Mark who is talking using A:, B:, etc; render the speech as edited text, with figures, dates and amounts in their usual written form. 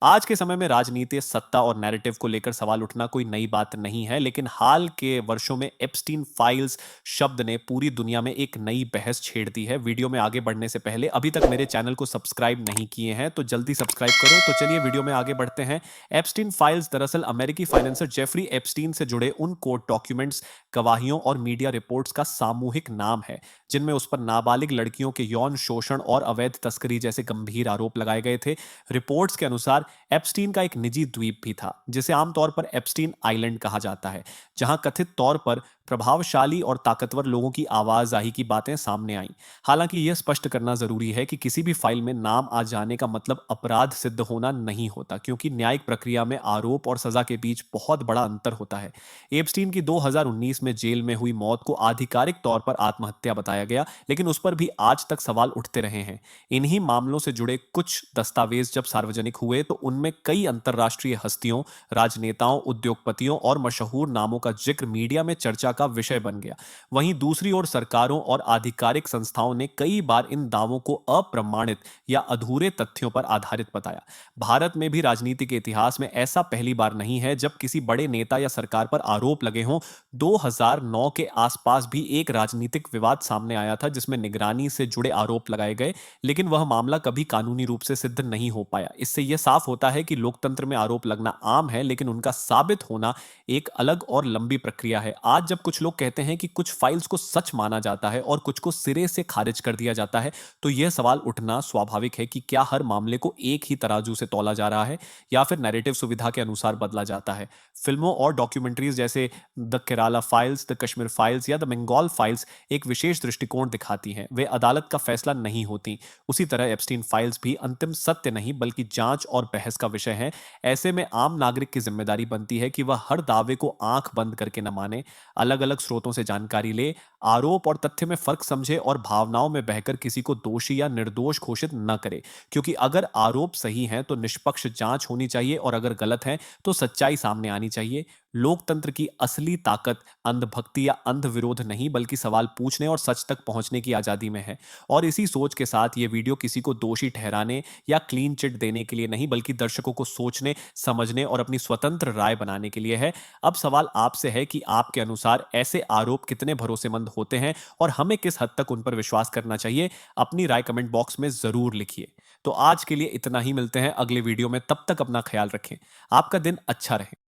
A: आज के समय में राजनीति, सत्ता और नैरेटिव को लेकर सवाल उठना कोई नई बात नहीं है, लेकिन हाल के वर्षों में एप्स्टीन फाइल्स शब्द ने पूरी दुनिया में एक नई बहस छेड़ दी है। वीडियो में आगे बढ़ने से पहले अभी तक मेरे चैनल को सब्सक्राइब नहीं किए हैं, तो जल्दी सब्सक्राइब करो। तो चलिए वीडियो में आगे बढ़ते हैं। एप्स्टीन फाइल्स दरअसल अमेरिकी फाइनेंसर जेफरी एप्स्टीन से जुड़े उन कोर्ट डॉक्यूमेंट्स, गवाहियों और मीडिया रिपोर्ट्स का सामूहिक नाम है, जिनमें उस पर नाबालिग लड़कियों के यौन शोषण और अवैध तस्करी जैसे गंभीर आरोप लगाए गए थे। रिपोर्ट्स के अनुसार एप्स्टीन का एक निजी द्वीप भी था, जिसे आमतौर पर एप्स्टीन आइलैंड कहा जाता है, जहां कथित तौर पर प्रभावशाली और ताकतवर लोगों की आवाजाही की बातें सामने आईं। हालांकि यह स्पष्ट करना जरूरी है कि किसी भी फाइल में नाम आ जाने का मतलब अपराध सिद्ध होना नहीं होता, क्योंकि न्यायिक प्रक्रिया में आरोप और सजा के बीच बहुत बड़ा अंतर होता है। एप्स्टीन की 2019 में जेल में हुई मौत को आधिकारिक तौर पर आत्महत्या बताया गया, लेकिन उस पर भी आज तक सवाल उठते रहे हैं। इन्हीं मामलों से जुड़े कुछ दस्तावेज जब सार्वजनिक हुए तो उनमें कई अंतर्राष्ट्रीय हस्तियों, राजनेताओं, उद्योगपतियों और मशहूर नामों का जिक्र मीडिया में चर्चा का विषय बन गया। वहीं दूसरी ओर सरकारों और आधिकारिक संस्थाओं ने कई बार इन दावों को अप्रमाणित या अधूरे तथ्यों पर आधारित बताया। भारत में भी राजनीति के इतिहास में ऐसा पहली बार नहीं है जब किसी बड़े नेता या सरकार पर आरोप लगे हों। 2009 के आसपास भी एक राजनीतिक विवाद सामने आया था, जिसमें निगरानी से जुड़े आरोप लगाए गए, लेकिन वह मामला कभी कानूनी रूप से सिद्ध नहीं हो पाया। इससे यह साफ होता है कि लोकतंत्र में आरोप लगना आम है, लेकिन उनका साबित होना एक अलग और लंबी प्रक्रिया है। आज जब कुछ लोग कहते हैं कि कुछ फाइल्स को सच माना जाता है और कुछ को सिरे से खारिज कर दिया जाता है, तो यह सवाल उठना स्वाभाविक है कि क्या हर मामले को एक ही तराजू से तौला जा रहा है, या फिर नैरेटिव सुविधा के अनुसार बदला जाता है। फिल्मों और डॉक्यूमेंट्रीज जैसे the Kerala files, the Kashmir files या द बंगाल फाइल्स एक विशेष दृष्टिकोण दिखाती हैं। वे अदालत का फैसला नहीं होती। उसी तरह एप्स्टीन फाइल्स भी अंतिम सत्य नहीं, बल्कि जांच और बहस का विषय है। ऐसे में आम नागरिक की जिम्मेदारी बनती है कि वह हर दावे को आंख बंद करके न माने, अलग अलग स्रोतों से जानकारी ले, आरोप और तथ्य में फर्क समझे और भावनाओं में बहकर किसी को दोषी या निर्दोष घोषित न करे। क्योंकि अगर आरोप सही हैं तो निष्पक्ष जांच होनी चाहिए, और अगर गलत है तो सच्चाई सामने आनी चाहिए। लोकतंत्र की असली ताकत अंधभक्ति या अंध विरोध नहीं, बल्कि सवाल पूछने और सच तक पहुंचने की आजादी में है। और इसी सोच के साथ ये वीडियो किसी को दोषी ठहराने या क्लीन चिट देने के लिए नहीं, बल्कि दर्शकों को सोचने, समझने और अपनी स्वतंत्र राय बनाने के लिए है। अब सवाल आपसे है कि आपके अनुसार ऐसे आरोप कितने भरोसेमंद होते हैं, और हमें किस हद तक उन पर विश्वास करना चाहिए। अपनी राय कमेंट बॉक्स में जरूर लिखिए। तो आज के लिए इतना ही, मिलते हैं अगले वीडियो में। तब तक अपना ख्याल रखें। आपका दिन अच्छा रहे।